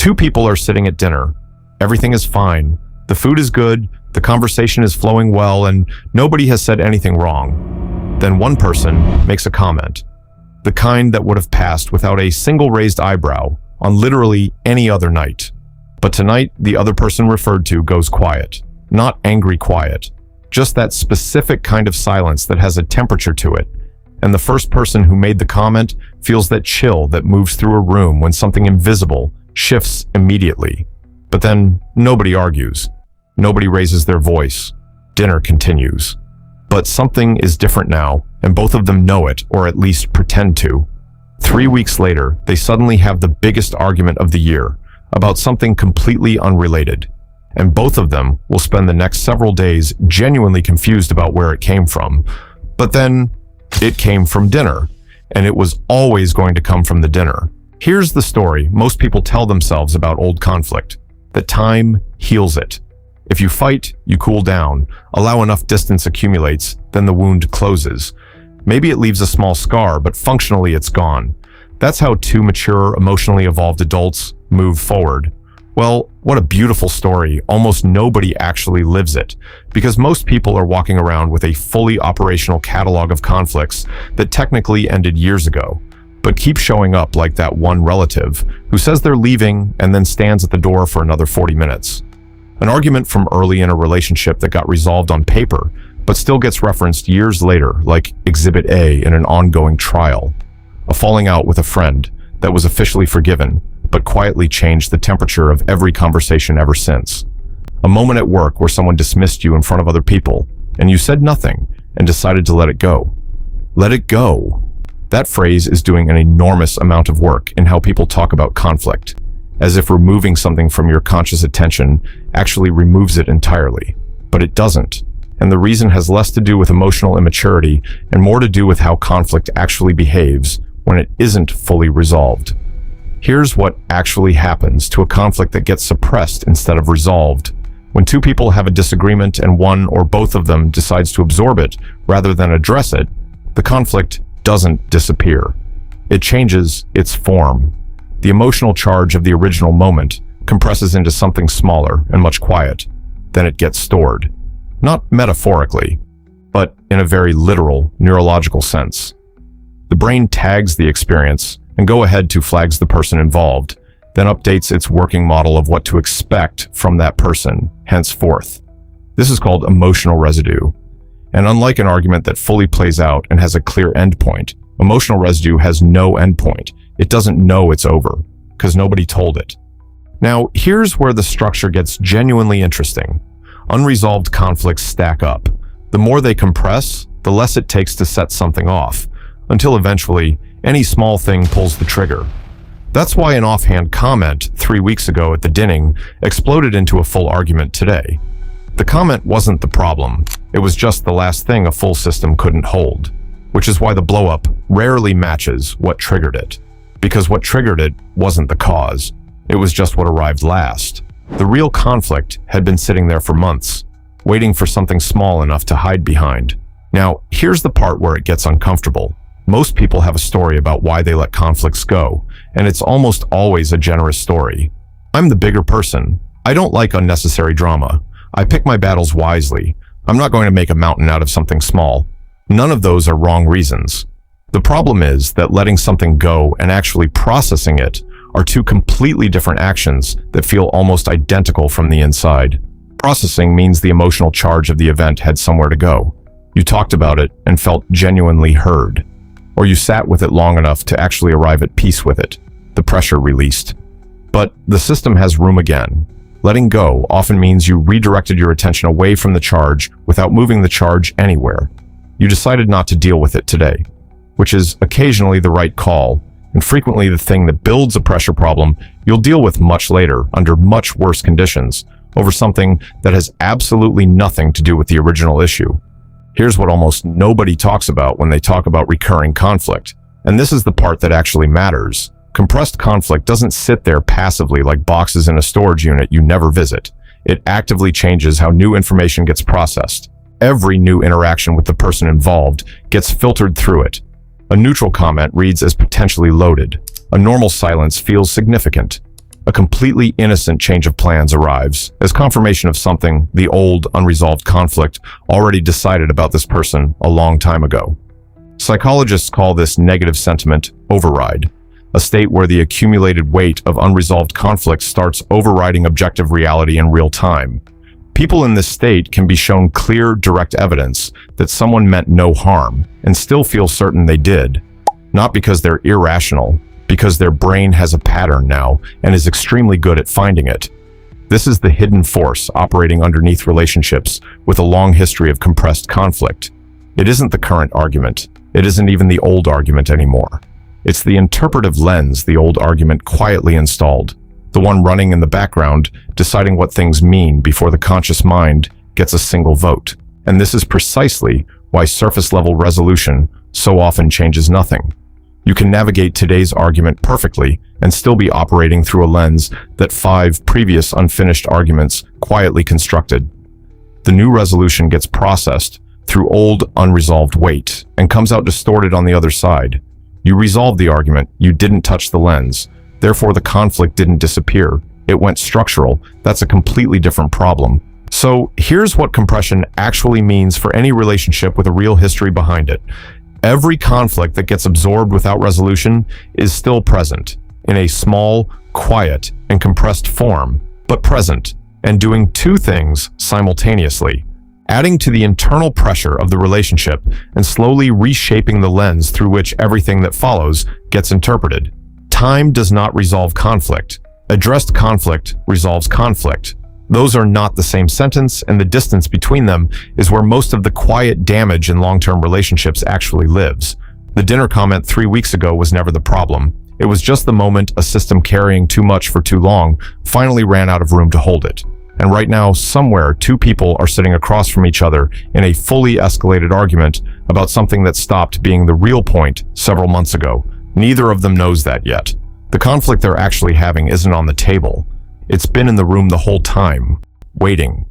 Two people are sitting at dinner. Everything is fine. The food is good, the conversation is flowing well, and nobody has said anything wrong. Then one person makes a comment, the kind that would have passed without a single raised eyebrow on literally any other night. But tonight, the other person referred to goes quiet. Not angry quiet, just that specific kind of silence that has a temperature to it. And the first person who made the comment feels that chill that moves through a room when something invisible shifts immediately. But then nobody argues. Nobody raises their voice. Dinner continues. But something is different now, and both of them know it, or at least pretend to. 3 weeks later, they suddenly have the biggest argument of the year about something completely unrelated. And both of them will spend the next several days genuinely confused about where it came from. But then it came from dinner, and it was always going to come from the dinner. Here's the story most people tell themselves about old conflict, that time heals it. If you fight, you cool down, allow enough distance accumulates, then the wound closes. Maybe it leaves a small scar, but functionally it's gone. That's how two mature, emotionally evolved adults move forward. Well, what a beautiful story. Almost nobody actually lives it, because most people are walking around with a fully operational catalog of conflicts that technically ended years ago, but keep showing up like that one relative who says they're leaving and then stands at the door for another 40 minutes. An argument from early in a relationship that got resolved on paper, but still gets referenced years later, like Exhibit A in an ongoing trial. A falling out with a friend that was officially forgiven, but quietly changed the temperature of every conversation ever since. A moment at work where someone dismissed you in front of other people, and you said nothing and decided to let it go. Let it go. That phrase is doing an enormous amount of work in how people talk about conflict, as if removing something from your conscious attention actually removes it entirely. But it doesn't. And the reason has less to do with emotional immaturity and more to do with how conflict actually behaves when it isn't fully resolved. Here's what actually happens to a conflict that gets suppressed instead of resolved. When two people have a disagreement and one or both of them decides to absorb it rather than address it, the conflict doesn't disappear. It changes its form. The emotional charge of the original moment compresses into something smaller and much quiet. Then it gets stored. Not metaphorically, but in a very literal, neurological sense. The brain tags the experience and go ahead to flags the person involved, then updates its working model of what to expect from that person henceforth. This is called emotional residue. And unlike an argument that fully plays out and has a clear endpoint, emotional residue has no endpoint. It doesn't know it's over, because nobody told it. Now, here's where the structure gets genuinely interesting. Unresolved conflicts stack up. The more they compress, the less it takes to set something off, until eventually, any small thing pulls the trigger. That's why an offhand comment 3 weeks ago at the dinning exploded into a full argument today. The comment wasn't the problem. It was just the last thing a full system couldn't hold, which is why the blow-up rarely matches what triggered it. Because what triggered it wasn't the cause. It was just what arrived last. The real conflict had been sitting there for months, waiting for something small enough to hide behind. Now, here's the part where it gets uncomfortable. Most people have a story about why they let conflicts go, and it's almost always a generous story. I'm the bigger person. I don't like unnecessary drama. I pick my battles wisely. I'm not going to make a mountain out of something small. None of those are wrong reasons. The problem is that letting something go and actually processing it are two completely different actions that feel almost identical from the inside. Processing means the emotional charge of the event had somewhere to go. You talked about it and felt genuinely heard. Or you sat with it long enough to actually arrive at peace with it. The pressure released. But the system has room again. Letting go often means you redirected your attention away from the charge without moving the charge anywhere. You decided not to deal with it today, which is occasionally the right call, and frequently the thing that builds a pressure problem you'll deal with much later under much worse conditions over something that has absolutely nothing to do with the original issue. Here's what almost nobody talks about when they talk about recurring conflict, and this is the part that actually matters. Compressed conflict doesn't sit there passively like boxes in a storage unit you never visit. It actively changes how new information gets processed. Every new interaction with the person involved gets filtered through it. A neutral comment reads as potentially loaded. A normal silence feels significant. A completely innocent change of plans arrives as confirmation of something the old, unresolved conflict already decided about this person a long time ago. Psychologists call this negative sentiment override, a state where the accumulated weight of unresolved conflict starts overriding objective reality in real time. People in this state can be shown clear, direct evidence that someone meant no harm and still feel certain they did, not because they're irrational, because their brain has a pattern now and is extremely good at finding it. This is the hidden force operating underneath relationships with a long history of compressed conflict. It isn't the current argument. It isn't even the old argument anymore. It's the interpretive lens the old argument quietly installed, the one running in the background, deciding what things mean before the conscious mind gets a single vote. And this is precisely why surface-level resolution so often changes nothing. You can navigate today's argument perfectly and still be operating through a lens that 5 previous unfinished arguments quietly constructed. The new resolution gets processed through old, unresolved weight and comes out distorted on the other side. You resolved the argument, you didn't touch the lens. Therefore, the conflict didn't disappear. It went structural. That's a completely different problem. So here's what compression actually means for any relationship with a real history behind it. Every conflict that gets absorbed without resolution is still present, in a small, quiet, and compressed form, but present, and doing 2 things simultaneously: adding to the internal pressure of the relationship and slowly reshaping the lens through which everything that follows gets interpreted. Time does not resolve conflict. Addressed conflict resolves conflict. Those are not the same sentence, and the distance between them is where most of the quiet damage in long-term relationships actually lives. The dinner comment 3 weeks ago was never the problem. It was just the moment a system carrying too much for too long finally ran out of room to hold it. And right now, somewhere, 2 people are sitting across from each other in a fully escalated argument about something that stopped being the real point several months ago. Neither of them knows that yet. The conflict they're actually having isn't on the table. It's been in the room the whole time, waiting.